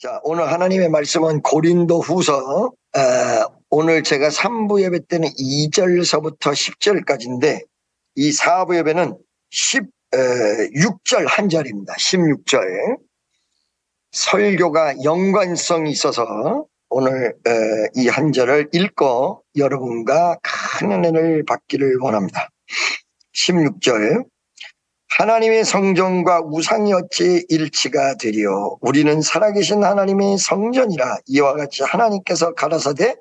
자, 오늘 하나님의 말씀은 고린도후서, 오늘 제가 3부 예배 때는 2절서부터 10절까지인데 이 4부 예배는 16절 한 절입니다. 16절. 설교가 연관성이 있어서 오늘 이 한 절을 읽고 여러분과 큰 은혜를 받기를 원합니다. 16절. 하나님의 성전과 우상이 어찌 일치가 되리요. 우리는 살아계신 하나님의 성전이라. 이와 같이 하나님께서 가라사대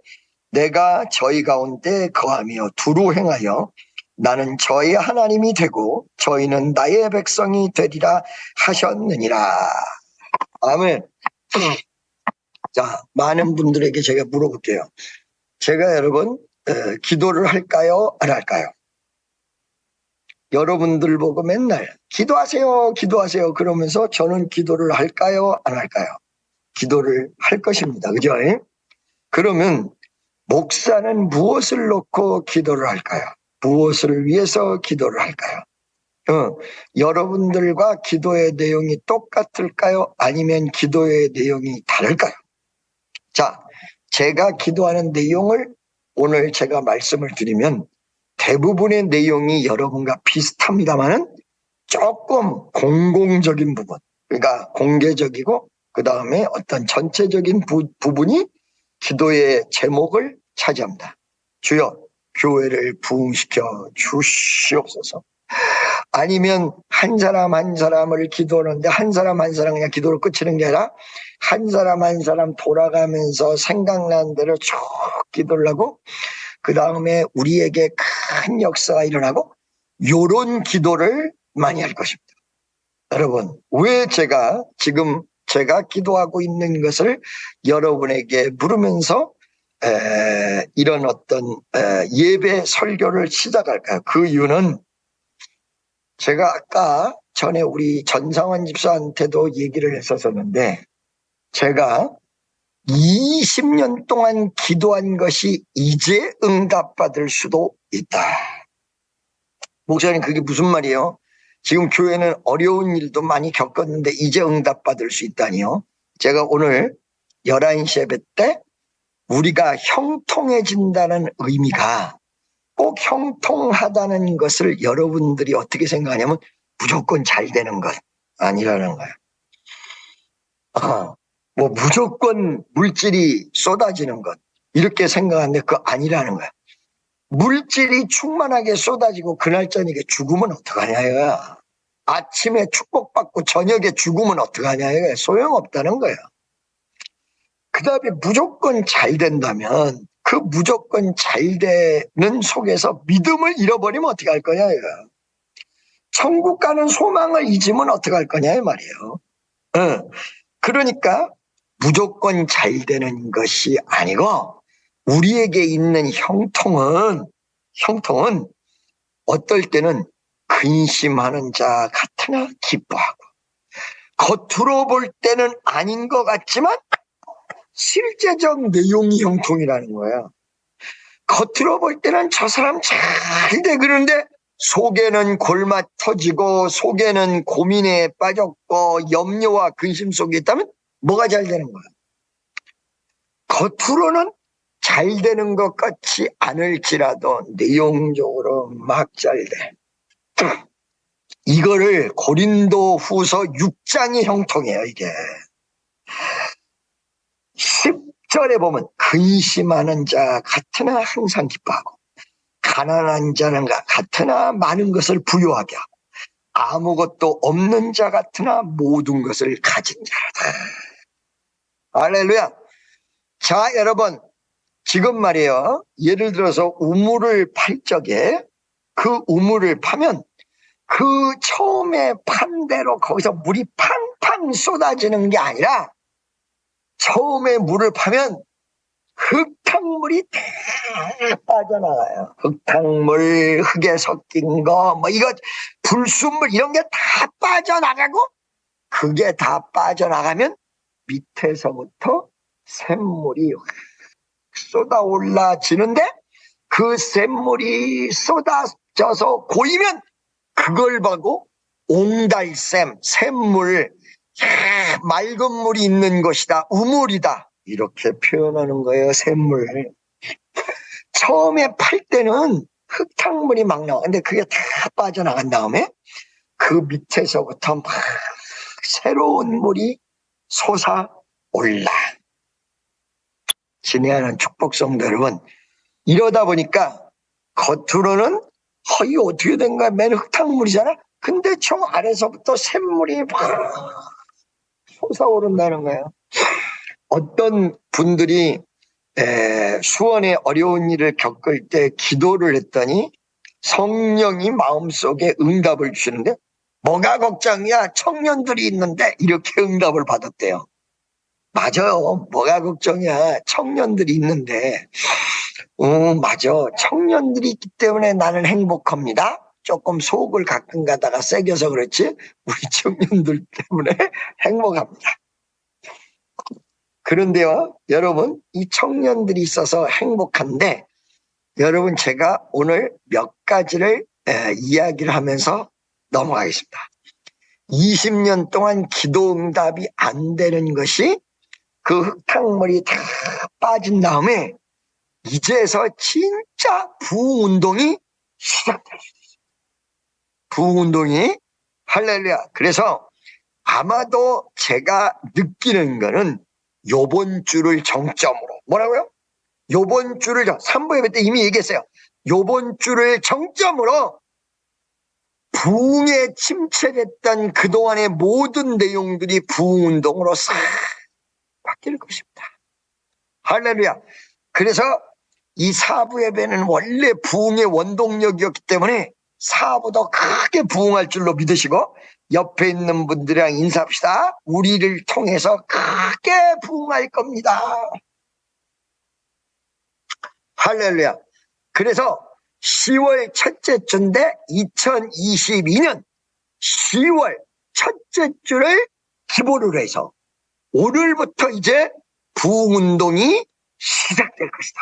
내가 저희 가운데 거하며 두루 행하여 나는 저희 하나님이 되고 저희는 나의 백성이 되리라 하셨느니라. 아멘. 자, 많은 분들에게 제가 물어볼게요. 제가 여러분 기도를 할까요? 안 할까요? 여러분들 보고 맨날 기도하세요 기도하세요 그러면서 저는 기도를 할까요 안 할까요? 기도를 할 것입니다. 그죠? 그러면 목사는 무엇을 놓고 기도를 할까요? 무엇을 위해서 기도를 할까요? 여러분들과 기도의 내용이 똑같을까요? 아니면 기도의 내용이 다를까요? 자, 제가 기도하는 내용을 오늘 제가 말씀을 드리면 대부분의 내용이 여러분과 비슷합니다만은 조금 공공적인 부분, 그러니까 공개적이고 그 다음에 어떤 전체적인 부분이 기도의 제목을 차지합니다. 주여 교회를 부흥시켜 주시옵소서. 아니면 한 사람 한 사람을 기도하는데 한 사람 한 사람 그냥 기도를 끝이는 게 아니라 한 사람 한 사람 돌아가면서 생각나는 대로 쭉 기도를 하고 그 다음에 우리에게 큰 역사가 일어나고 요런 기도를 많이 할 것입니다. 여러분, 왜 제가 지금 제가 기도하고 있는 것을 여러분에게 물으면서 이런 어떤 예배 설교를 시작할까요? 그 이유는 제가 아까 전에 우리 전상환 집사한테도 얘기를 했었는데 제가 20년 동안 기도한 것이 이제 응답받을 수도 있다. 목사님 그게 무슨 말이에요? 지금 교회는 어려운 일도 많이 겪었는데 이제 응답받을 수 있다니요. 제가 오늘 11시 예배 때 우리가 형통해진다는 의미가 꼭 형통하다는 것을 여러분들이 어떻게 생각하냐면 무조건 잘 되는 것 아니라는 거예요. 뭐 무조건 물질이 쏟아지는 것 이렇게 생각하는데 그거 아니라는 거야. 물질이 충만하게 쏟아지고 그날 저녁에 죽으면 어떡하냐 이거야. 아침에 축복받고 저녁에 죽으면 어떡하냐 이거야. 소용없다는 거야. 그 다음에 무조건 잘 된다면 그 무조건 잘 되는 속에서 믿음을 잃어버리면 어떻게 할 거냐 이거야. 천국 가는 소망을 잊으면 어떻게 할 거냐 이 말이에요. 그러니까 무조건 잘 되는 것이 아니고 우리에게 있는 형통은 어떨 때는 근심하는 자 같으나 기뻐하고 겉으로 볼 때는 아닌 것 같지만 실제적 내용이 형통이라는 거야. 겉으로 볼 때는 저 사람 잘 돼 그러는데 속에는 골마 터지고 속에는 고민에 빠졌고 염려와 근심 속에 있다면 뭐가 잘 되는 거야? 겉으로는 잘 되는 것 같지 않을지라도 내용적으로 막 잘 돼. 이거를 고린도후서 6장이 형통해요. 이게 10절에 보면 근심하는 자 같으나 항상 기뻐하고 가난한 자는 같으나 많은 것을 부유하게 하고 아무것도 없는 자 같으나 모든 것을 가진 자라다. 할렐루야. 자, 여러분 지금 말이에요. 예를 들어서 우물을 팔 적에 그 우물을 파면 그 처음에 판 대로 거기서 물이 팡팡 쏟아지는 게 아니라 처음에 물을 파면 흙탕물이 다 빠져나가요. 흙탕물, 흙에 섞인 거, 뭐 이거 불순물 이런 게 다 빠져나가고 그게 다 빠져나가면 밑에서부터 샘물이 쏟아 올라지는데 그 샘물이 쏟아져서 고이면 그걸 보고 옹달샘, 샘물, 맑은 물이 있는 곳이다. 우물이다. 이렇게 표현하는 거예요. 샘물. 처음에 팔 때는 흙탕물이 막 나와. 근데 그게 다 빠져나간 다음에 그 밑에서부터 막 새로운 물이 솟아올라. 진해하는 축복성도 여러분, 이러다 보니까 겉으로는 이 어떻게 된 거야? 맨 흙탕물이잖아. 근데 저 아래서부터 샘물이 막 솟아오른다는 거예요. 어떤 분들이 수원에 어려운 일을 겪을 때 기도를 했더니 성령이 마음속에 응답을 주시는데, 뭐가 걱정이야? 청년들이 있는데, 이렇게 응답을 받았대요. 맞아요. 뭐가 걱정이야? 청년들이 있는데. 맞아. 청년들이 있기 때문에 나는 행복합니다. 조금 속을 가끔 가다가 새겨서 그렇지 우리 청년들 때문에 행복합니다. 그런데요, 여러분, 이 청년들이 있어서 행복한데, 여러분, 제가 오늘 몇 가지를 이야기를 하면서 넘어가겠습니다. 20년 동안 기도 응답이 안 되는 것이 그 흙탕물이 다 빠진 다음에 이제서 진짜 부흥운동이 시작될 수 있어요. 부흥운동이. 할렐루야. 그래서 아마도 제가 느끼는 거는 요번 주를 정점으로, 뭐라고요? 요번 주를 3부 예배 때 이미 얘기했어요. 요번 주를 정점으로 부흥에 침체됐던 그동안의 모든 내용들이 부흥운동으로 싹 바뀔 것입니다. 할렐루야. 그래서 이 4부 예배는 원래 부흥의 원동력이었기 때문에 4부도 크게 부흥할 줄로 믿으시고, 옆에 있는 분들이랑 인사합시다. 우리를 통해서 크게 부흥할 겁니다. 할렐루야. 그래서 10월 첫째 주인데 2022년 10월 첫째 주를 기본으로 해서 오늘부터 이제 부흥운동이 시작될 것이다.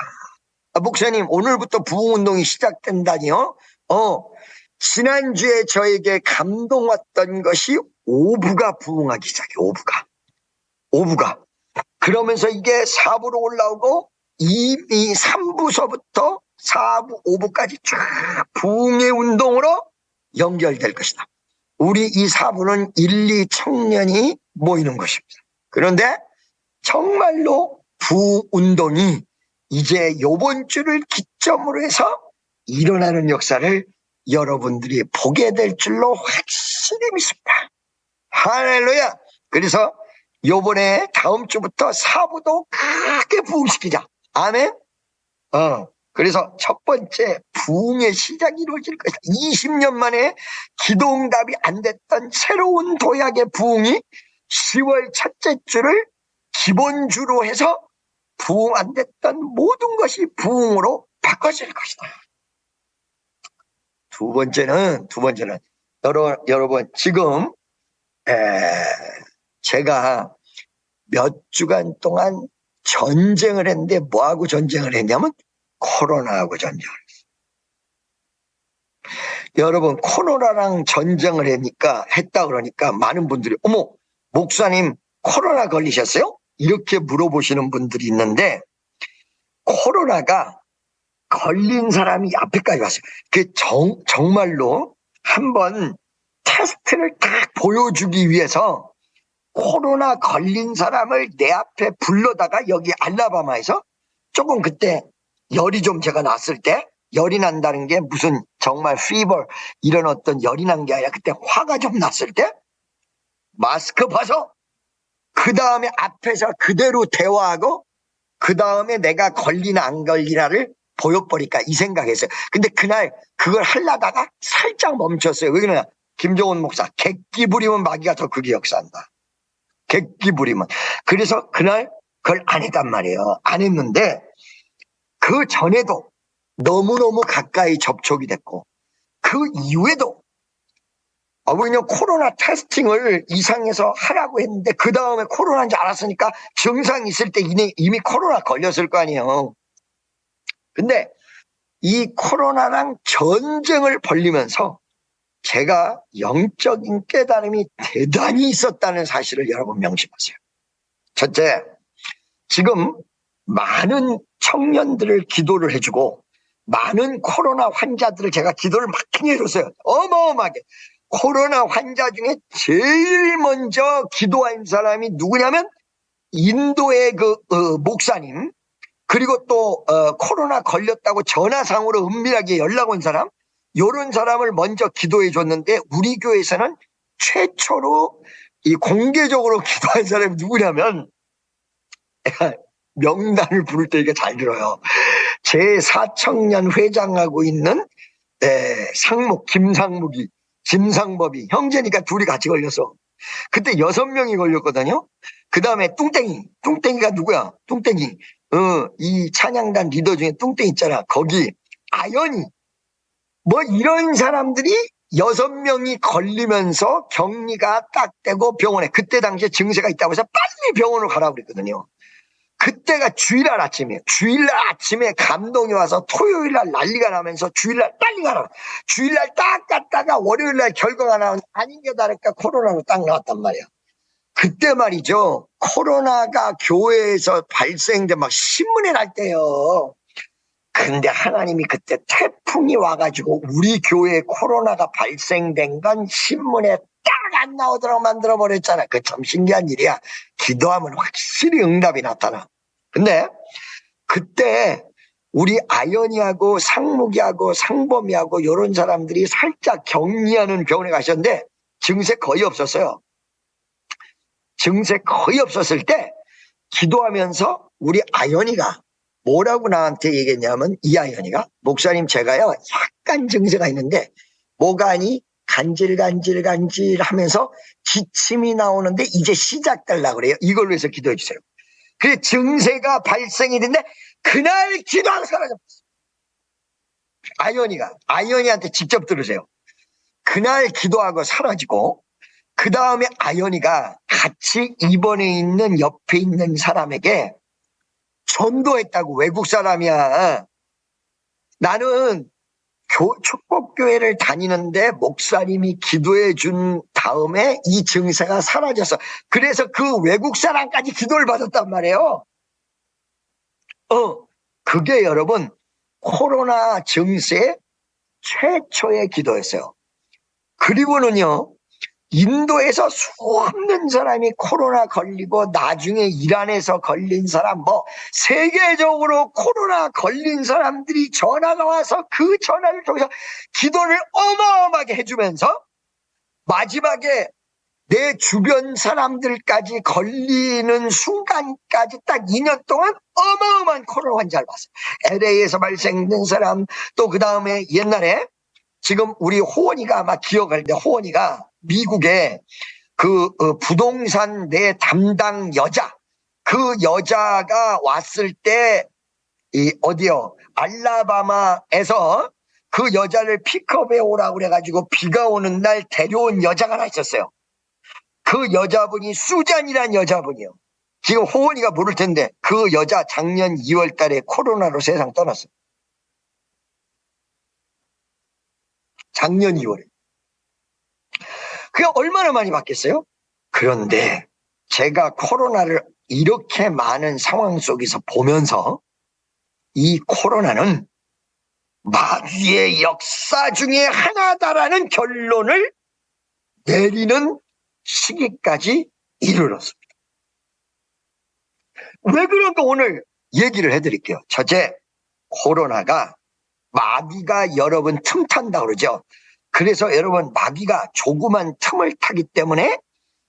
목사님, 오늘부터 부흥운동이 시작된다니요? 지난주에 저에게 감동 왔던 것이 오부가 부흥하기 시작해. 오부가. 그러면서 이게 4부로 올라오고 이미 3부서부터 4부, 5부까지 쫙 부흥의 운동으로 연결될 것이다. 우리 이 4부는 1, 2 청년이 모이는 것입니다. 그런데 정말로 부흥운동이 이제 요번 주를 기점으로 해서 일어나는 역사를 여러분들이 보게 될 줄로 확실히 믿습니다. 할렐루야. 그래서 요번에 다음 주부터 4부도 크게 부흥시키자. 아멘. 그래서 첫 번째 부흥의 시작이 이루어질 것이다. 20년 만에 기도응답이 안 됐던 새로운 도약의 부흥이 10월 첫째 주를 기본주로 해서 부흥 안 됐던 모든 것이 부흥으로 바꿔질 것이다. 두 번째는 여러분 지금 제가 몇 주간 동안 전쟁을 했는데 뭐하고 전쟁을 했냐면 코로나하고 전쟁을 했어요. 여러분, 코로나랑 전쟁을 했다 그러니까 많은 분들이 어머, 목사님 코로나 걸리셨어요? 이렇게 물어보시는 분들이 있는데, 코로나가 걸린 사람이 앞에까지 왔어요. 그 정말로 한번 테스트를 딱 보여주기 위해서 코로나 걸린 사람을 내 앞에 불러다가 여기 알라바마에서 조금 그때 열이 좀 제가 났을 때, 열이 난다는 게 무슨 정말 피버 이런 어떤 열이 난 게 아니라 그때 화가 좀 났을 때 마스크 벗어, 그 다음에 앞에서 그대로 대화하고 그 다음에 내가 걸리나 안 걸리나를 보여버릴까 이 생각했어요. 근데 그날 그걸 하려다가 살짝 멈췄어요. 왜 그러냐? 김종원 목사, 객기 부리면 마귀가 더 크게 역사한다. 객기 부리면. 그래서 그날 그걸 안 했단 말이에요. 안 했는데 그 전에도 너무너무 가까이 접촉이 됐고, 그 이후에도 왜냐면 코로나 테스팅을 이상해서 하라고 했는데 그 다음에 코로나인 줄 알았으니까 증상이 있을 때 이미 코로나 걸렸을 거 아니에요. 근데 이 코로나랑 전쟁을 벌리면서 제가 영적인 깨달음이 대단히 있었다는 사실을 여러분 명심하세요. 첫째, 지금 많은 청년들을 기도를 해주고 많은 코로나 환자들을 제가 기도를 많이 해줬어요. 어마어마하게. 코로나 환자 중에 제일 먼저 기도한 사람이 누구냐면 인도의 목사님, 그리고 또 코로나 걸렸다고 전화상으로 은밀하게 연락 온 사람, 요런 사람을 먼저 기도해 줬는데, 우리 교회에서는 최초로 이 공개적으로 기도한 사람이 누구냐면 명단을 부를 때 이게 잘 들어요. 제 사청년 회장하고 있는 김상법이 형제니까 둘이 같이 걸렸어. 그때 6명이 걸렸거든요. 그 다음에 뚱땡이가 누구야? 뚱땡이. 이 찬양단 리더 중에 뚱땡이 있잖아. 거기 아연이. 뭐 이런 사람들이 6명이 걸리면서 격리가 딱 되고 병원에, 그때 당시에 증세가 있다고 해서 빨리 병원으로 가라고 그랬거든요. 그때가 주일날 아침이에요. 주일날 아침에 감동이 와서 토요일날 난리가 나면서 주일날 빨리 가라. 주일날 딱 갔다가 월요일날 결과가 나오는, 아닌 게 다를까 코로나로 딱 나왔단 말이야. 그때 말이죠. 코로나가 교회에서 발생돼 막 신문에 날 때요. 근데 하나님이 그때 태풍이 와가지고 우리 교회에 코로나가 발생된 건 신문에 딱 안 나오도록 만들어버렸잖아. 그 참 신기한 일이야. 기도하면 확실히 응답이 나타나. 근데 그때 우리 아연이하고 상무기하고 상범이하고 이런 사람들이 살짝 격리하는 병원에 가셨는데 증세 거의 없었어요. 증세 거의 없었을 때 기도하면서 우리 아연이가 뭐라고 나한테 얘기했냐면, 이 아연이가, 목사님 제가요 약간 증세가 있는데 모간이 간질간질 하면서 기침이 나오는데 이제 시작되려고 그래요. 이걸로 해서 기도해 주세요. 그래, 증세가 발생이 됐는데 그날 기도하고 사라졌어요. 아연이한테 직접 들으세요. 그날 기도하고 사라지고, 그 다음에 아연이가 같이 입원해 있는 옆에 있는 사람에게 전도했다고. 외국 사람이야. 나는 축복교회를 다니는데 목사님이 기도해 준 다음에 이 증세가 사라졌어. 그래서 그 외국 사람까지 기도를 받았단 말이에요. 그게 여러분 코로나 증세 최초의 기도였어요. 그리고는요, 인도에서 수없는 사람이 코로나 걸리고 나중에 이란에서 걸린 사람, 뭐 세계적으로 코로나 걸린 사람들이 전화가 와서 그 전화를 통해서 기도를 어마어마하게 해주면서 마지막에 내 주변 사람들까지 걸리는 순간까지 딱 2년 동안 어마어마한 코로나 환자를 봤어요. LA에서 발생된 사람, 또 그 다음에 옛날에 지금 우리 호원이가 아마 기억할 때, 호원이가 미국에 부동산 내 담당 여자, 그 여자가 왔을 때 어디요? 알라바마에서 그 여자를 픽업해 오라고 그래가지고 비가 오는 날 데려온 여자가 하나 있었어요. 그 여자분이 수잔이라는 여자분이요. 지금 호원이가 모를 텐데 그 여자 작년 2월 달에 코로나로 세상 떠났어요. 작년 2월에. 그게 얼마나 많이 받겠어요? 그런데 제가 코로나를 이렇게 많은 상황 속에서 보면서 이 코로나는 마귀의 역사 중에 하나다라는 결론을 내리는 시기까지 이르렀습니다. 왜 그런가 오늘 얘기를 해드릴게요. 첫째, 코로나가 마귀가 여러분 틈탄다 그러죠. 그래서 여러분 마귀가 조그만 틈을 타기 때문에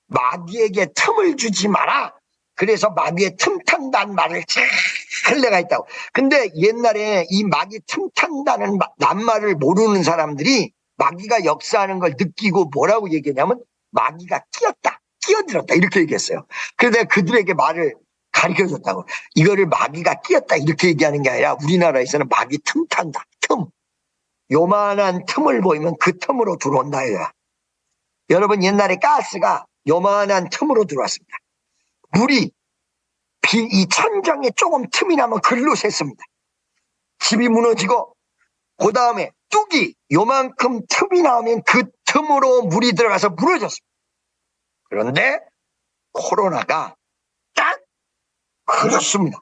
마귀에게 틈을 주지 마라. 그래서 마귀의 틈 탄다는 말을 잘 내가 했다고. 근데 옛날에 이 마귀 틈 탄다는 낱말을 모르는 사람들이 마귀가 역사하는 걸 느끼고 뭐라고 얘기했냐면 마귀가 끼어들었다 이렇게 얘기했어요. 그래서 내가 그들에게 말을 가르쳐줬다고. 이거를 마귀가 끼었다 이렇게 얘기하는 게 아니라 우리나라에서는 마귀 틈 탄다. 틈. 요만한 틈을 보이면 그 틈으로 들어온다 이거야. 여러분 옛날에 가스가 요만한 틈으로 들어왔습니다. 물이 이 천장에 조금 틈이 나면 글로 샜습니다. 집이 무너지고 그 다음에 뚝이 요만큼 틈이 나오면 그 틈으로 물이 들어가서 무너졌습니다. 그런데 코로나가 딱 그렇습니다.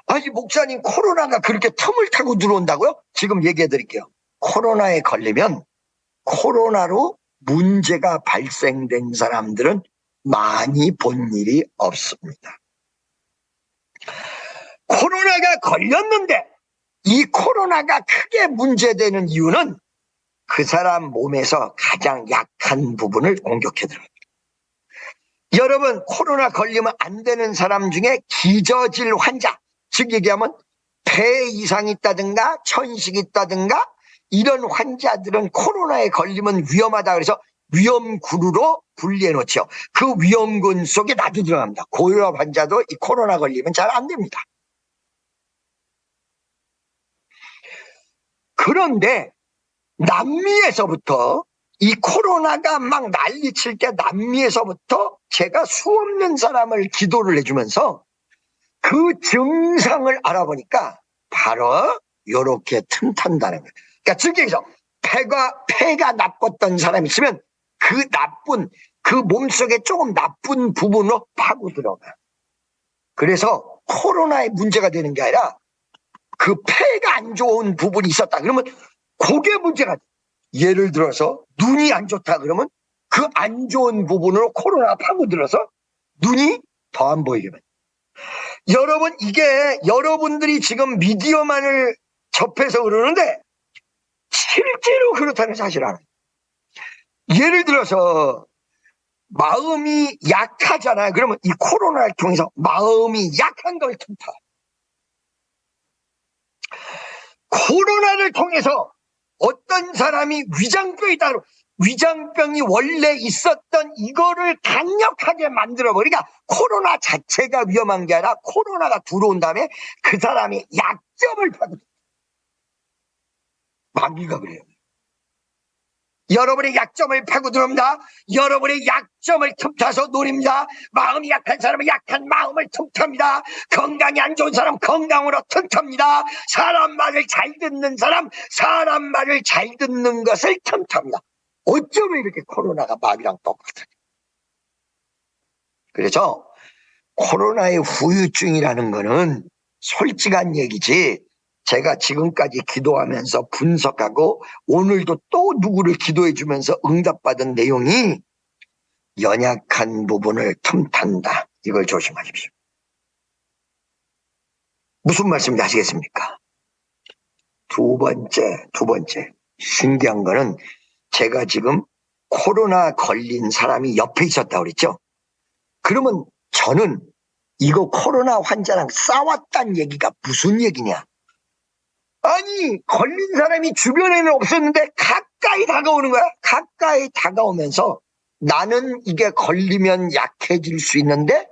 아니 목사님, 코로나가 그렇게 틈을 타고 들어온다고요? 지금 얘기해 드릴게요. 코로나에 걸리면 코로나로 문제가 발생된 사람들은 많이 본 일이 없습니다. 코로나가 걸렸는데 이 코로나가 크게 문제되는 이유는 그 사람 몸에서 가장 약한 부분을 공격해 들어갑니다. 여러분, 코로나 걸리면 안 되는 사람 중에 기저질 환자, 즉 얘기하면 폐 이상이 있다든가 천식이 있다든가 이런 환자들은 코로나에 걸리면 위험하다 그래서 위험군으로 분리해 놓죠. 그 위험군 속에 나도 들어갑니다. 고혈압 환자도 이 코로나 걸리면 잘 안 됩니다. 그런데 남미에서부터 이 코로나가 막 난리칠 때 남미에서부터 제가 수없는 사람을 기도를 해주면서 그 증상을 알아보니까 바로 이렇게 틈탄다는 거예요. 그러니까 즉 얘기해서 폐가 나빴던 사람이 있으면 그 나쁜, 그 몸속에 조금 나쁜 부분으로 파고 들어가. 그래서 코로나의 문제가 되는 게 아니라 그 폐가 안 좋은 부분이 있었다 그러면 그게 문제가 돼. 예를 들어서 눈이 안 좋다 그러면 그 안 좋은 부분으로 코로나가 파고들어서 눈이 더 안 보이게 돼. 여러분, 이게 여러분들이 지금 미디어만을 접해서 그러는데 실제로 그렇다는 사실 알아요. 예를 들어서 마음이 약하잖아요. 그러면 이 코로나를 통해서 마음이 약한 걸 틈타. 코로나를 통해서 어떤 사람이 위장병이다. 위장병이 원래 있었던 이거를 강력하게 만들어버리니까 코로나 자체가 위험한 게 아니라 코로나가 들어온 다음에 그 사람이 약점을 파고 마귀가 그래요. 여러분의 약점을 파고 들어옵니다. 여러분의 약점을 틈타서 노립니다. 마음이 약한 사람은 약한 마음을 틈탑니다. 건강이 안 좋은 사람 건강으로 틈탑니다. 사람 말을 잘 듣는 사람 사람 말을 잘 듣는 것을 틈탑니다. 어쩌면 이렇게 코로나가 마귀랑 똑같아요. 그래서 코로나의 후유증이라는 거는 솔직한 얘기지, 제가 지금까지 기도하면서 분석하고 오늘도 또 누구를 기도해 주면서 응답받은 내용이 연약한 부분을 틈탄다. 이걸 조심하십시오. 무슨 말씀인지 아시겠습니까? 두 번째 신기한 거는 제가 지금 코로나 걸린 사람이 옆에 있었다고 그랬죠. 그러면 저는 이거 코로나 환자랑 싸웠다는 얘기가 무슨 얘기냐? 아니, 걸린 사람이 주변에는 없었는데 가까이 다가오는 거야. 가까이 다가오면서 나는 이게 걸리면 약해질 수 있는데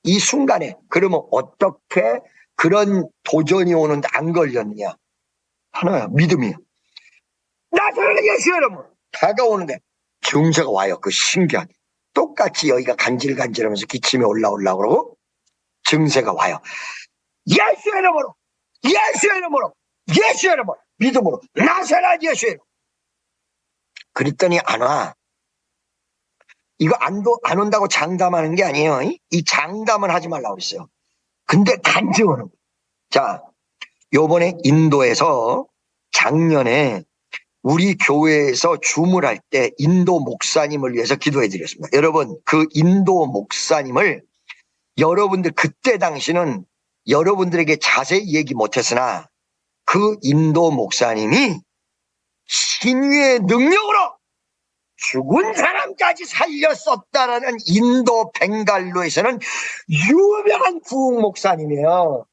이 순간에 그러면 어떻게 그런 도전이 오는데 안 걸렸냐? 하나야, 믿음이야. 나사렛 예수 여러분, 다가오는데 증세가 와요. 그 신기하게. 똑같이 여기가 간질간질하면서 기침이 올라오려고 그러고 증세가 와요. 예수 이름으로, 예수 이름으로, 예수 이름으로, 믿음으로, 나사렛 예수 이름. 그랬더니 안 와. 이거 안 온다고 장담하는 게 아니에요. 이 장담은 하지 말라고 그랬어요. 근데 단지 오는 거예요. 자, 요번에 인도에서 작년에 우리 교회에서 주문할 때 인도 목사님을 위해서 기도해 드렸습니다. 여러분, 그 인도 목사님을 여러분들 그때 당시는 여러분들에게 자세히 얘기 못했으나 그 인도 목사님이 신유의 능력으로 죽은 사람까지 살렸었다라는 인도 벵갈루에서는 유명한 부흥 목사님이에요.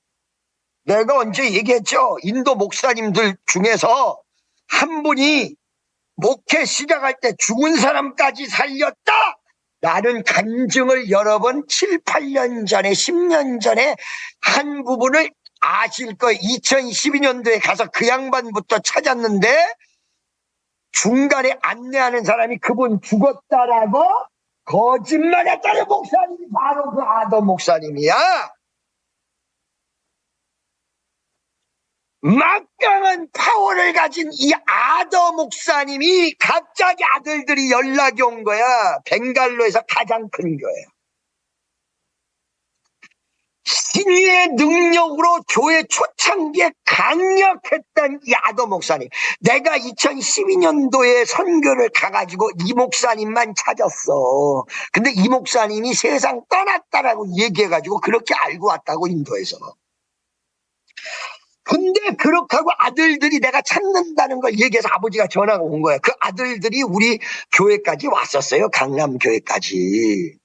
내가 언제 얘기했죠? 인도 목사님들 중에서 한 분이 목회 시작할 때 죽은 사람까지 살렸다! 라는 간증을 여러 번 7, 8년 전에 10년 전에 한 부분을 아실 거예요. 2012년도에 가서 그 양반부터 찾았는데 중간에 안내하는 사람이 그분 죽었다라고 거짓말했다는 목사님이 바로 그 아더 목사님이야. 막강한 파워를 가진 이 아더 목사님이 갑자기 아들들이 연락이 온 거야. 벵갈로에서 가장 큰 교회. 신유의 능력으로 교회 초창기에 강력했던 이 아더 목사님. 내가 2012년도에 선교를 가가지고 이 목사님만 찾았어. 근데 이 목사님이 세상 떠났다라고 얘기해가지고 그렇게 알고 왔다고, 인도에서. 근데 그렇게 하고 아들들이 내가 찾는다는 걸 얘기해서 아버지가 전화가 온 거야. 그 아들들이 우리 교회까지 왔었어요. 강남교회까지.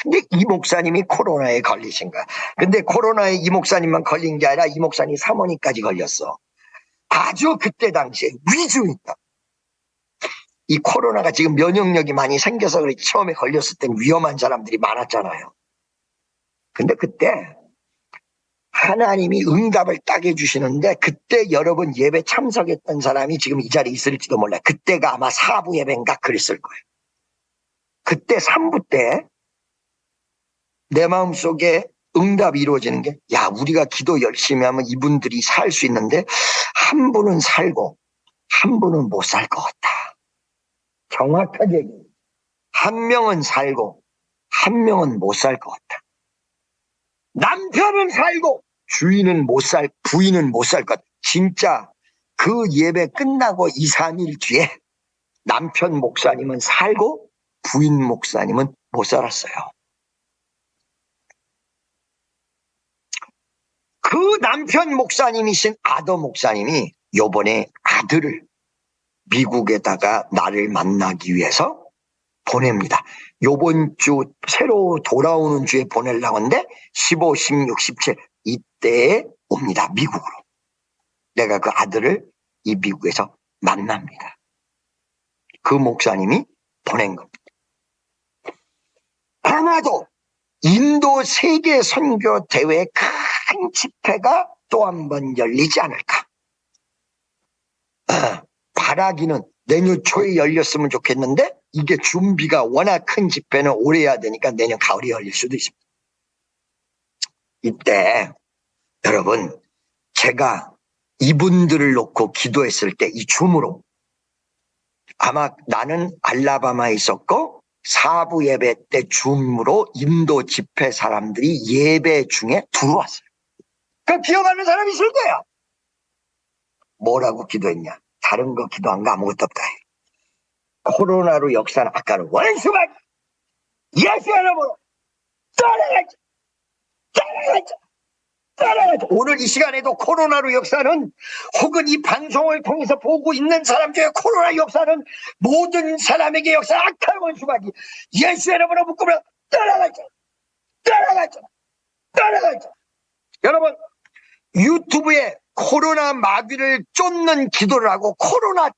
근데 이 목사님이 코로나에 걸리신 거야. 근데 코로나에 이 목사님만 걸린 게 아니라 이 목사님 사모님까지 걸렸어. 아주 그때 당시에 위중이다. 이 코로나가 지금 면역력이 많이 생겨서 그래, 처음에 걸렸을 땐 위험한 사람들이 많았잖아요. 근데 그때 하나님이 응답을 딱 해주시는데, 그때 여러분 예배 참석했던 사람이 지금 이 자리에 있을지도 몰라요. 그때가 아마 4부 예배인가 그랬을 거예요. 그때 3부 때 내 마음속에 응답이 이루어지는 게, 야, 우리가 기도 열심히 하면 이분들이 살 수 있는데 한 분은 살고 한 분은 못 살 것 같다. 정확하게 얘기해요. 한 명은 살고 한 명은 못 살 것 같다. 남편은 살고 부인은 못 살 것 같다. 진짜 그 예배 끝나고 2, 3일 뒤에 남편 목사님은 살고 부인 목사님은 못 살았어요. 그 남편 목사님이신 아더 목사님이 요번에 아들을 미국에다가 나를 만나기 위해서 보냅니다. 요번 주 새로 돌아오는 주에 보내려고 하는데 15, 16, 17 이때에 옵니다. 미국으로. 내가 그 아들을 이 미국에서 만납니다. 그 목사님이 보낸 겁니다. 아마도 인도 세계 선교 대회 큰 집회가 또 한 번 열리지 않을까. 바라기는 내년 초에 열렸으면 좋겠는데, 이게 준비가 워낙 큰 집회는 오래 해야 되니까 내년 가을에 열릴 수도 있습니다. 이때 여러분, 제가 이분들을 놓고 기도했을 때 이 줌으로, 아마 나는 알라바마에 있었고 4부 예배 때 줌으로 인도 집회 사람들이 예배 중에 들어왔어요. 그 기억하는 사람이 있을 거야. 뭐라고 기도했냐? 다른 거 기도한 거 아무것도 없다. 코로나로 역사는 아까는 원수만 예수 여러분 떠나가자, 떠나가자, 떠나가자. 오늘 이 시간에도 코로나로 역사는, 혹은 이 방송을 통해서 보고 있는 사람 중에 코로나 역사는 모든 사람에게 역사 악한 원수막이 예수 여러분을 묶으면 떠나가자, 떠나가자, 떠나가자. 여러분, 유튜브에 코로나 마귀를 쫓는 기도를 하고 코로나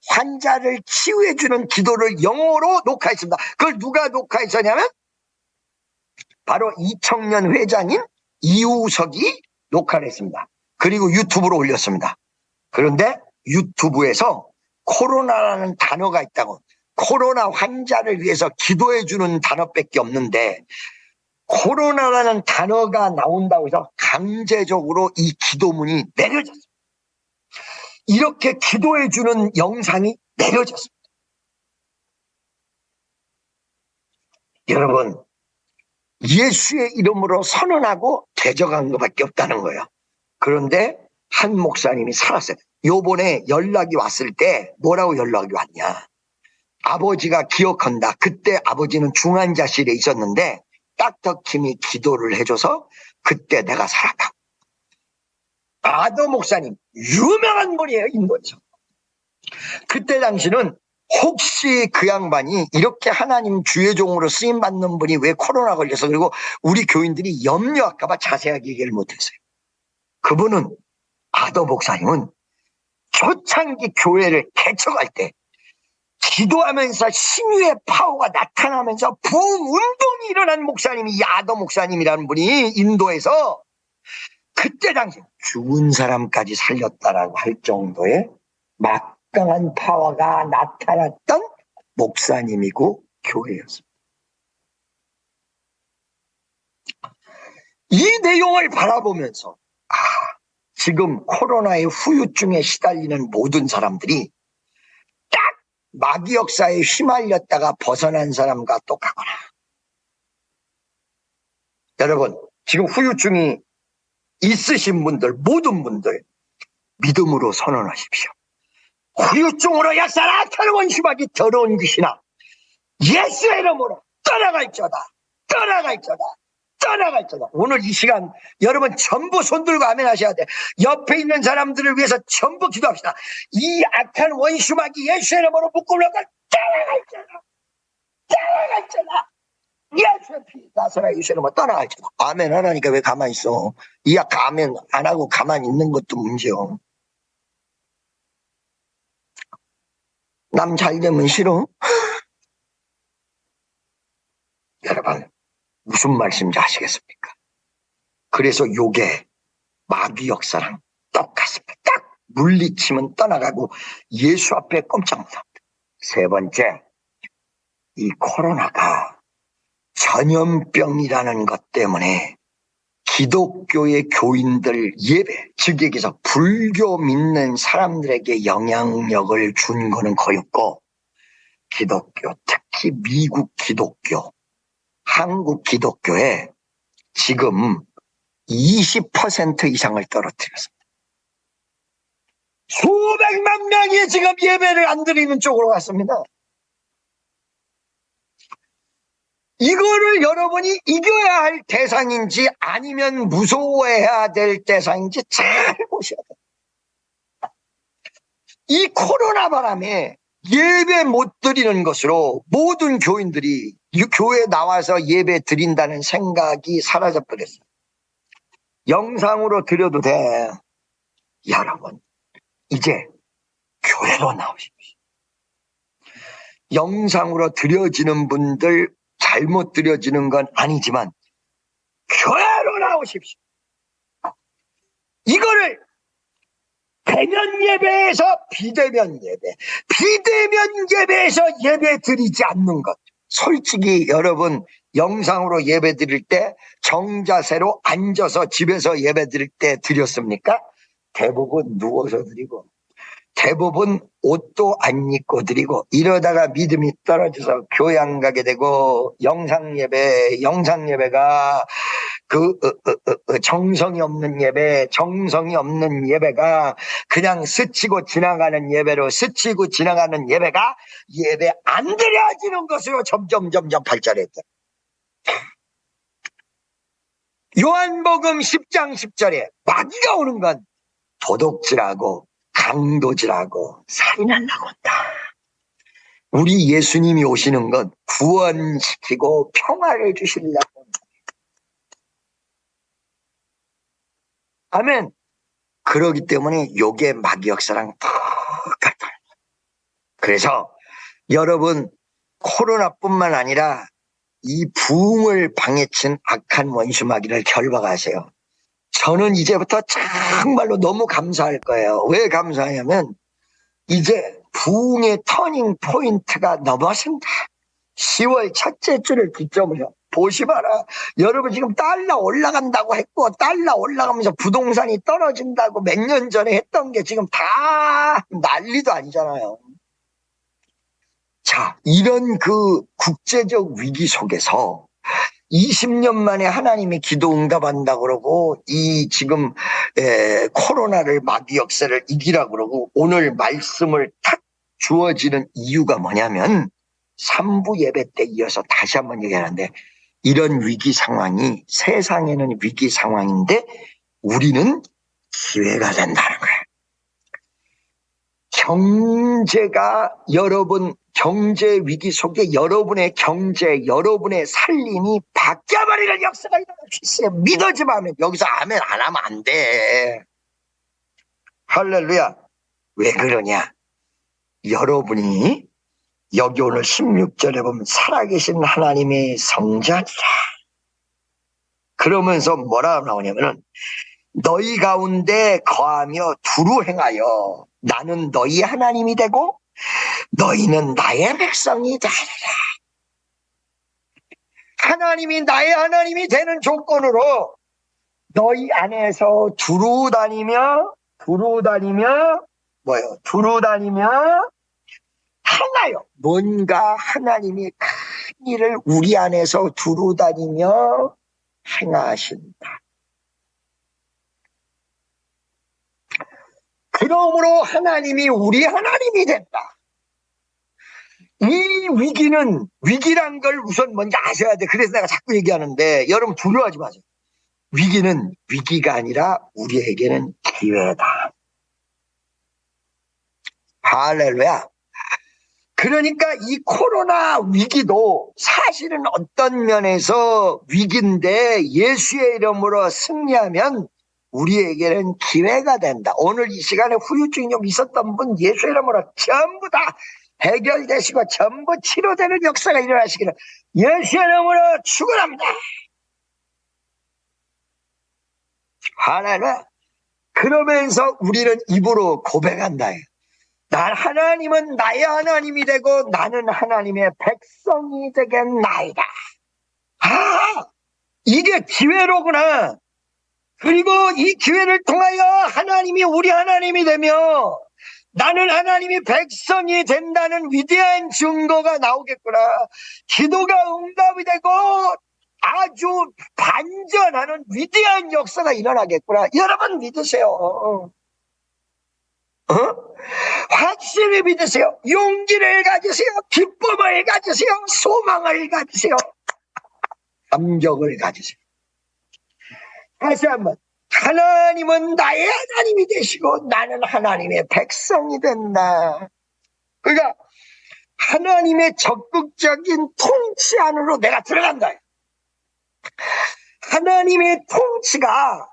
환자를 치유해주는 기도를 영어로 녹화했습니다. 그걸 누가 녹화했었냐면 바로 이청년 회장인 이우석이 녹화를 했습니다. 그리고 유튜브로 올렸습니다. 그런데 유튜브에서 코로나라는 단어가 있다고, 코로나 환자를 위해서 기도해주는 단어밖에 없는데 코로나라는 단어가 나온다고 해서 강제적으로 이 기도문이 내려졌습니다. 이렇게 기도해주는 영상이 내려졌습니다. 여러분, 예수의 이름으로 선언하고 대적한 것밖에 없다는 거예요. 그런데 한 목사님이 살았어요. 요번에 연락이 왔을 때 뭐라고 연락이 왔냐? 아버지가 기억한다. 그때 아버지는 중환자실에 있었는데 딱딱힘이 기도를 해줘서 그때 내가 살았다. 아더 목사님, 유명한 분이에요, 인도에서. 그때 당시는 혹시 그 양반이 이렇게 하나님 주의 종으로 쓰임받는 분이 왜 코로나 걸려서, 그리고 우리 교인들이 염려할까봐 자세하게 얘기를 못했어요. 그분은, 아더 목사님은 초창기 교회를 개척할 때 기도하면서 신유의 파워가 나타나면서 부흥운동이 일어난 목사님이 이 아더 목사님이라는 분이 인도에서 그때 당시 죽은 사람까지 살렸다라고 할 정도의 막강한 파워가 나타났던 목사님이고 교회였습니다. 이 내용을 바라보면서 지금 코로나의 후유증에 시달리는 모든 사람들이 딱 마귀 역사에 휘말렸다가 벗어난 사람과 똑같거나. 여러분, 지금 후유증이 있으신 분들, 모든 분들 믿음으로 선언하십시오. 후유증으로 역사나 악한 원수마귀 더러운 귀신아, 예수의 이름으로 떠나갈지어다, 떠나갈지어다, 떠나갈지어다. 오늘 이 시간 여러분 전부 손들고 아멘 하셔야 돼. 옆에 있는 사람들을 위해서 전부 기도합시다. 이 악한 원수마귀 예수의 이름으로 묶으려고 떠나갈지어다, 떠나갈지어다. 예수의 피 나서라 예수의 이름으로 떠나갈지어다. 아멘 하라니까 왜 가만히 있어. 이 아멘 안 하고 가만히 있는 것도 문제요. 남 잘 되면 싫어? 여러분 무슨 말씀인지 아시겠습니까? 그래서 요게 마귀 역사랑 똑같습니다. 딱 물리치면 떠나가고 예수 앞에 꼼짝 못합니다. 세 번째, 이 코로나가 전염병이라는 것 때문에 기독교의 교인들 예배, 즉 여기서 불교 믿는 사람들에게 영향력을 준 거는 거의 없고, 기독교, 특히 미국 기독교, 한국 기독교에 지금 20% 이상을 떨어뜨렸습니다. 수백만 명이 지금 예배를 안 드리는 쪽으로 갔습니다. 이거를 여러분이 이겨야 할 대상인지 아니면 무서워해야 될 대상인지 잘 보셔야 돼요. 이 코로나 바람에 예배 못 드리는 것으로 모든 교인들이 교회에 나와서 예배 드린다는 생각이 사라져버렸어요. 영상으로 드려도 돼. 여러분, 이제 교회로 나오십시오. 영상으로 드려지는 분들 잘못 드려지는 건 아니지만 교회로 나오십시오. 이거를 대면 예배에서 비대면 예배, 비대면 예배에서 예배 드리지 않는 것. 솔직히 여러분 영상으로 예배 드릴 때 정자세로 앉아서 집에서 예배 드릴 때 드렸습니까? 대부분 누워서 드리고 대부분 옷도 안 입고 드리고 이러다가 믿음이 떨어져서 교회 안 가게 되고 영상 예배가 정성이 없는 예배가 그냥 스치고 지나가는 예배로 스치고 지나가는 예배가 예배 안 드려지는 것으로 점점 발전했다. 요한복음 10장 10절에 마귀가 오는 건 도둑질하고 강도질하고 살인하려고 온다. 우리 예수님이 오시는 건 구원시키고 평화를 주시려고 온다. 아멘. 그러기 때문에 요게 마귀 역사랑 똑같아요. 그래서 여러분 코로나뿐만 아니라 이 부흥을 방해친 악한 원수 마귀를 결박하세요. 저는 이제부터 정말로 너무 감사할 거예요. 왜 감사하냐면 이제 부흥의 터닝 포인트가 넘어선다. 10월 첫째 주를 기점으로 보시봐라. 여러분 지금 달러 올라간다고 했고 달러 올라가면서 부동산이 떨어진다고 몇 년 전에 했던 게 지금 다 난리도 아니잖아요. 자, 이런 그 국제적 위기 속에서 20년 만에 하나님이 기도 응답한다고 그러고 이 지금 코로나를 마귀 역사를 이기라고 그러고 오늘 말씀을 탁 주어지는 이유가 뭐냐면 3부 예배 때 이어서 다시 한번 얘기하는데 이런 위기 상황이 세상에는 위기 상황인데 우리는 기회가 된다는 거예요. 경제가 여러분 경제 위기 속에 여러분의 경제, 여러분의 살림이 바뀌어버리는 역사가 일어날 수 있어요. 믿어지만 하면 여기서 아멘 안 하면 안 돼. 할렐루야. 왜 그러냐? 여러분이 여기 오늘 16절에 보면 살아계신 하나님의 성자니라. 그러면서 뭐라 나오냐면은 너희 가운데 거하며 두루 행하여 나는 너희 하나님이 되고 너희는 나의 백성이 되리라. 하나님이 나의 하나님이 되는 조건으로 너희 안에서 두루 다니며 뭐요? 두루 다니며 하나요. 뭔가 하나님이 큰 일을 우리 안에서 두루 다니며 행하신다. 그러므로 하나님이 우리 하나님이 됐다. 이 위기란 걸 우선 먼저 아셔야 돼. 그래서 내가 자꾸 얘기하는데 여러분 두려워하지 마세요. 위기는 위기가 아니라 우리에게는 기회다. 할렐루야. 그러니까 이 코로나 위기도 사실은 어떤 면에서 위기인데 예수의 이름으로 승리하면 우리에게는 기회가 된다. 오늘 이 시간에 후유증이 좀 있었던 분 예수의 이름으로 전부 다 해결되시고 전부 치료되는 역사가 일어나시기를 예수의 이름으로 축원합니다. 할렐루야. 그러면서 우리는 입으로 고백한다. 하나님은 나의 하나님이 되고 나는 하나님의 백성이 되겠나이다. 아, 이게 기회로구나. 그리고 이 기회를 통하여 하나님이 우리 하나님이 되며 나는 하나님의 백성이 된다는 위대한 증거가 나오겠구나. 기도가 응답이 되고 아주 반전하는 위대한 역사가 일어나겠구나. 여러분 믿으세요. 확실히 믿으세요. 용기를 가지세요. 기쁨을 가지세요. 소망을 가지세요. 감격을 가지세요. 다시 한번 하나님은 나의 하나님이 되시고 나는 하나님의 백성이 된다. 그러니까 하나님의 적극적인 통치 안으로 내가 들어간다. 하나님의 통치가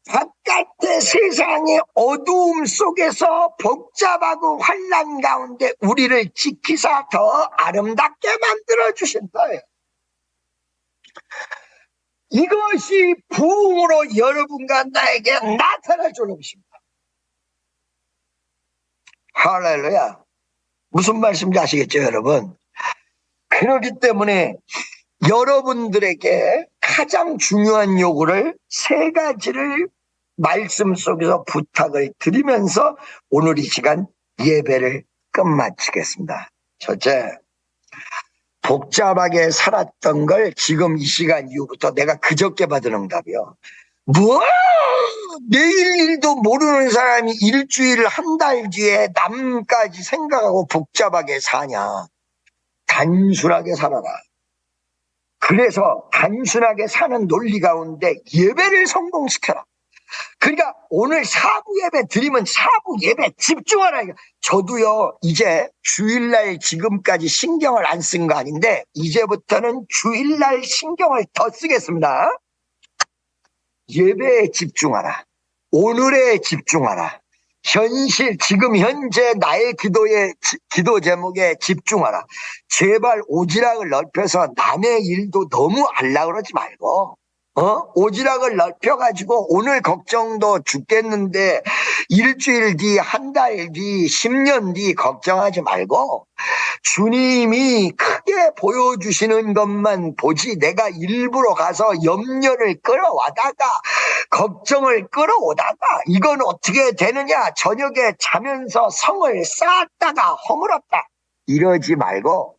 바깥의 세상의 어두움 속에서 복잡하고 환난 가운데 우리를 지키사 더 아름답게 만들어주신다. 이것이 부흥으로 여러분과 나에게 나타나주는 것입니다. 할렐루야. 무슨 말씀인지 아시겠죠, 여러분? 그렇기 때문에 여러분들에게 가장 중요한 요구를 세 가지를 말씀 속에서 부탁을 드리면서 오늘 이 시간 예배를 끝마치겠습니다. 첫째, 복잡하게 살았던 걸 지금 이 시간 이후부터 내가 그저께 받은 응답이요. 뭐? 내일 일도 모르는 사람이 일주일 한 달 뒤에 남까지 생각하고 복잡하게 사냐. 단순하게 살아라. 그래서 단순하게 사는 논리 가운데 예배를 성공시켜라. 그러니까 오늘 사부 예배 드리면 사부 예배 집중하라. 저도요 이제 주일날 지금까지 신경을 안 쓴 거 아닌데 이제부터는 주일날 신경을 더 쓰겠습니다. 예배에 집중하라. 오늘에 집중하라. 현실 지금 현재 나의 기도 제목에 집중하라. 제발 오지락을 넓혀서 남의 일도 너무 알라 그러지 말고 오지락을 넓혀가지고 오늘 걱정도 죽겠는데 일주일 뒤, 한 달 뒤, 10년 뒤 걱정하지 말고 주님이 크게 보여주시는 것만 보지 내가 일부러 가서 염려를 끌어와다가 걱정을 끌어오다가 이건 어떻게 되느냐 저녁에 자면서 성을 쌓았다가 허물었다 이러지 말고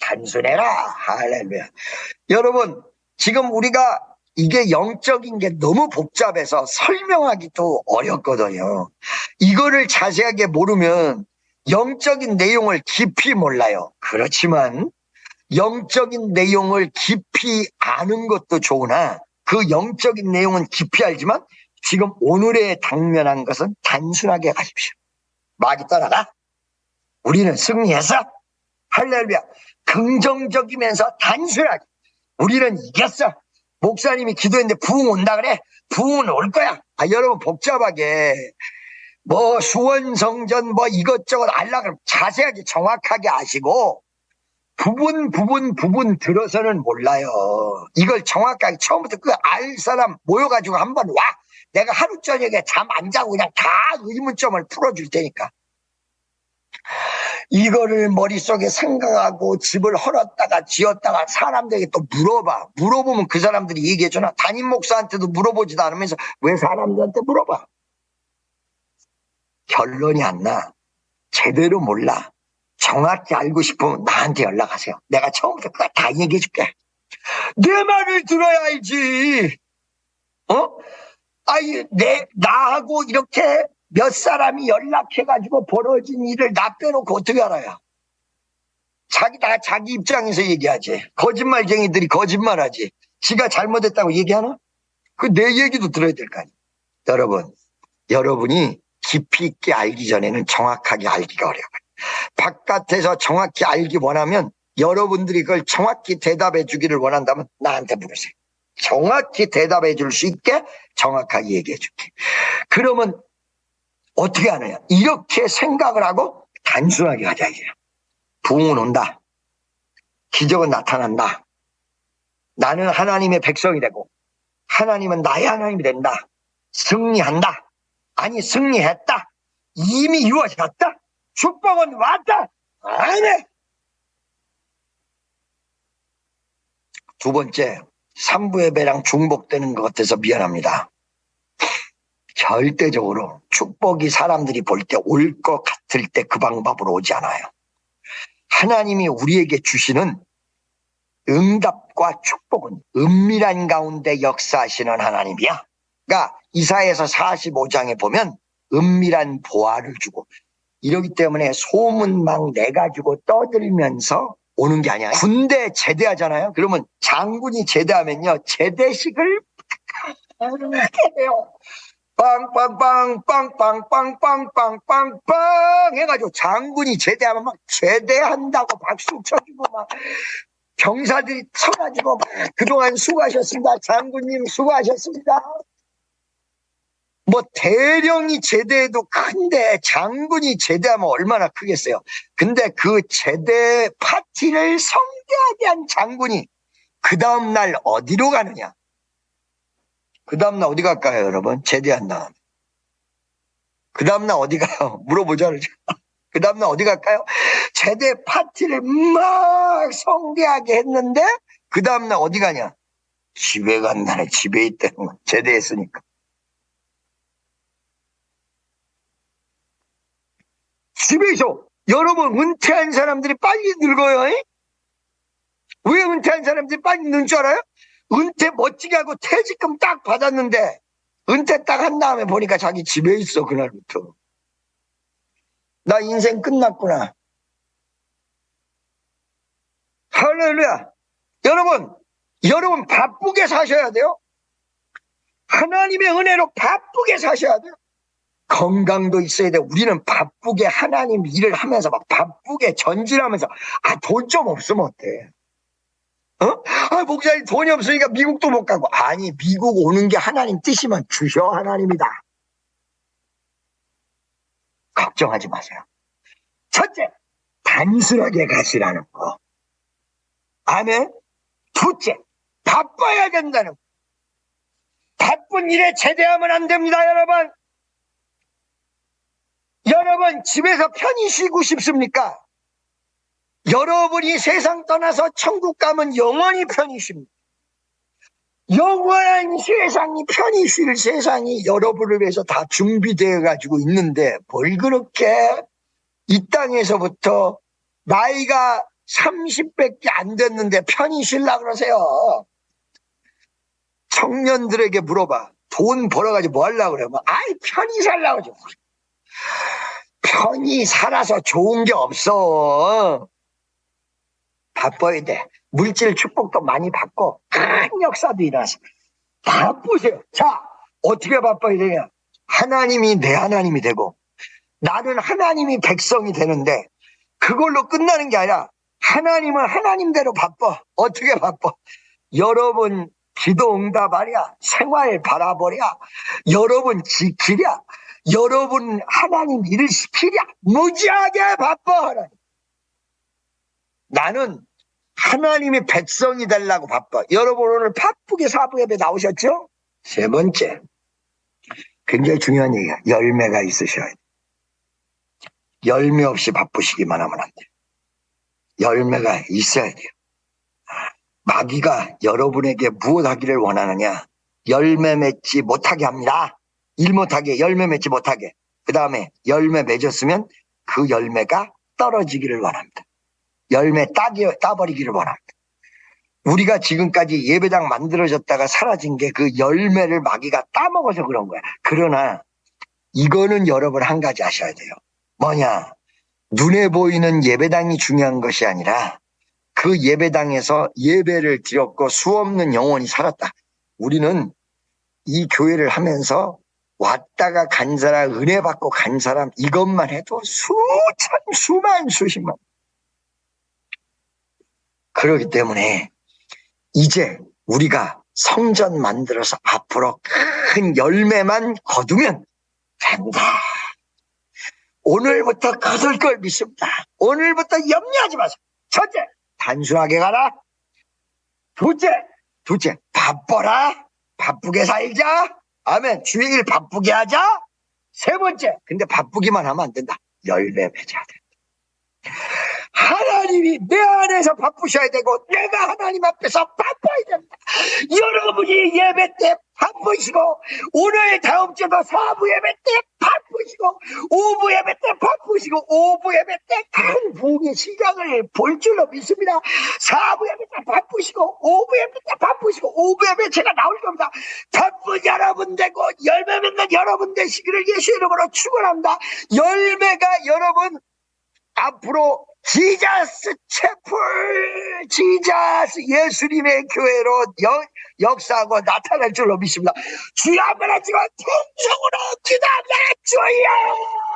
단순해라. 할렐루야. 여러분 지금 우리가 이게 영적인 게 너무 복잡해서 설명하기도 어렵거든요. 이거를 자세하게 모르면 영적인 내용을 깊이 몰라요. 그렇지만 영적인 내용을 깊이 아는 것도 좋으나 그 영적인 내용은 깊이 알지만 지금 오늘에 당면한 것은 단순하게 가십시오. 마귀 따라가. 우리는 승리해서 할렐루야. 긍정적이면서 단순하게 우리는 이겼어. 목사님이 기도했는데 부흥 온다 그래? 부흥은 올 거야. 여러분 복잡하게 뭐 수원성전 뭐 이것저것 알라 그러면 자세하게 정확하게 아시고 부분 들어서는 몰라요. 이걸 정확하게 처음부터 그 알 사람 모여가지고 한번 와. 내가 하루 저녁에 잠 안 자고 그냥 다 의문점을 풀어줄 테니까. 이거를 머릿속에 생각하고 집을 헐었다가 지었다가 사람들에게 또 물어봐. 물어보면 그 사람들이 얘기해주나? 담임 목사한테도 물어보지도 않으면서 왜 사람들한테 물어봐? 결론이 안 나. 제대로 몰라. 정확히 알고 싶으면 나한테 연락하세요. 내가 처음부터 그거 다 얘기해 줄게. 내 말을 들어야 알지. 나하고 이렇게 몇 사람이 연락해가지고 벌어진 일을 나 빼놓고 어떻게 알아요? 자기 입장에서 얘기하지. 거짓말쟁이들이 거짓말하지. 지가 잘못했다고 얘기하나? 그 내 얘기도 들어야 될 거 아니에요. 여러분이 깊이 있게 알기 전에는 정확하게 알기가 어려워요. 바깥에서 정확히 알기 원하면 여러분들이 그걸 정확히 대답해 주기를 원한다면 나한테 물으세요. 정확히 대답해 줄 수 있게 정확하게 얘기해 줄게. 그러면 어떻게 하느냐? 이렇게 생각을 하고 단순하게 하자 이게요. 부흥은 온다. 기적은 나타난다. 나는 하나님의 백성이 되고 하나님은 나의 하나님이 된다. 승리한다. 아니 승리했다. 이미 이루어졌다. 축복은 왔다. 아멘. 두 번째, 3부 예배랑 중복되는 것 같아서 미안합니다. 절대적으로 축복이 사람들이 볼 때 올 것 같을 때 그 방법으로 오지 않아요. 하나님이 우리에게 주시는 응답과 축복은 은밀한 가운데 역사하시는 하나님이야. 그러니까 이사야서 45장에 보면 은밀한 보화를 주고 이러기 때문에 소문 막 내가지고 떠들면서 오는 게 아니야. 군대 제대하잖아요. 그러면 장군이 제대하면요. 제대식을 해요. 빵빵빵 빵빵빵빵빵빵빵 해가지고 장군이 제대하면 막 제대한다고 박수 쳐주고 막 병사들이 쳐가지고 막 그동안 수고하셨습니다. 장군님 수고하셨습니다. 뭐 대령이 제대해도 큰데 장군이 제대하면 얼마나 크겠어요. 근데 그 제대 파티를 성대하게 한 장군이 그 다음날 어디로 가느냐? 그 다음날 어디 갈까요, 여러분? 제대한 다음. 그 다음날 어디 가요? 물어보자. 그 다음날 어디 갈까요? 제대 파티를 막 성대하게 했는데 그 다음날 어디 가냐? 집에 간다네. 집에 있다는 거. 제대했으니까. 집에서 여러분 은퇴한 사람들이 빨리 늙어요. 왜 은퇴한 사람들이 빨리 늙는 줄 알아요? 은퇴 멋지게 하고 퇴직금 딱 받았는데 은퇴 딱 한 다음에 보니까 자기 집에 있어. 그날부터. 나 인생 끝났구나. 할렐루야. 여러분 바쁘게 사셔야 돼요. 하나님의 은혜로 바쁘게 사셔야 돼요. 건강도 있어야 돼. 우리는 바쁘게 하나님 일을 하면서 막 바쁘게 전진하면서 돈 좀 없으면 어때? 목사님 돈이 없으니까 미국도 못 가고. 아니 미국 오는 게 하나님 뜻이면 주셔. 하나님이다. 걱정하지 마세요. 첫째, 단순하게 가시라는 거. 아멘. 둘째, 바빠야 된다는 거. 바쁜 일에 제대하면 안 됩니다, 여러분. 여러분 집에서 편히 쉬고 싶습니까? 여러분이 세상 떠나서 천국 가면 영원히 편히 쉽니다. 영원한 세상이 편히 쉴 세상이 여러분을 위해서 다 준비되어 가지고 있는데 뭘 그렇게 이 땅에서부터 나이가 30밖에 안 됐는데 편히 쉬려고 그러세요. 청년들에게 물어봐. 돈 벌어가지고 뭐 하려고 그래요? 편히 살려고 그러죠. 편히 살아서 좋은 게 없어. 바빠야 돼. 물질 축복도 많이 받고 큰 역사도 일어나서 바쁘세요. 자, 어떻게 바빠야 되냐? 하나님이 내 하나님이 되고 나는 하나님이 백성이 되는데 그걸로 끝나는 게 아니라 하나님은 하나님대로 바빠. 어떻게 바빠? 여러분 기도 응답하랴, 생활 바라보랴, 여러분 지키랴, 여러분 하나님 일을 시키랴. 무지하게 바빠. 나는 하나님의 백성이 되려고 바빠. 여러분 오늘 바쁘게 사부 예배 나오셨죠? 세 번째, 굉장히 중요한 얘기야. 열매가 있으셔야 돼. 열매 없이 바쁘시기만 하면 안 돼요. 열매가 있어야 돼요. 마귀가 여러분에게 무엇 하기를 원하느냐? 열매 맺지 못하게 합니다. 일 못하게, 열매 맺지 못하게. 그 다음에 열매 맺었으면 그 열매가 떨어지기를 원합니다. 열매 따버리기를 원합니다. 우리가 지금까지 예배당 만들어졌다가 사라진 게 그 열매를 마귀가 따먹어서 그런 거야. 그러나 이거는 여러분 한 가지 아셔야 돼요. 뭐냐? 눈에 보이는 예배당이 중요한 것이 아니라 그 예배당에서 예배를 드렸고 수없는 영혼이 살았다. 우리는 이 교회를 하면서 왔다가 간 사람, 은혜 받고 간 사람 이것만 해도 수천, 수만, 수십만. 그렇기 때문에 이제 우리가 성전 만들어서 앞으로 큰 열매만 거두면 된다. 오늘부터 거둘 걸 믿습니다. 오늘부터 염려하지 마세요. 첫째, 단순하게 가라. 둘째, 바빠라. 바쁘게 살자. 아멘. 주일 바쁘게 하자. 세 번째, 근데 바쁘기만 하면 안 된다. 열매 맺어야 된다. 하나님이 내 안에서 바쁘셔야 되고 내가 하나님 앞에서 바빠야 됩니다. 여러분이 예배 때 바쁘시고 오늘 다음 주도 사부 예배 때 바쁘시고 오부 예배 때 바쁘시고 오부 예배 때 큰 부흥의 시작을 볼 줄로 믿습니다. 사부 예배 때 바쁘시고 오부 예배 때 바쁘시고 오부 예배 제가 나올 겁니다. 바쁜 여러분 되고 열매 맺는 여러분 되시기를 예수 이름으로 축원합니다. 열매가 여러분 앞으로 지자스 채플, 지자스 예수님의 교회로 역사하고 나타날 줄로 믿습니다. 주여 한번 하시고 통성으로 기도합니다. 주여!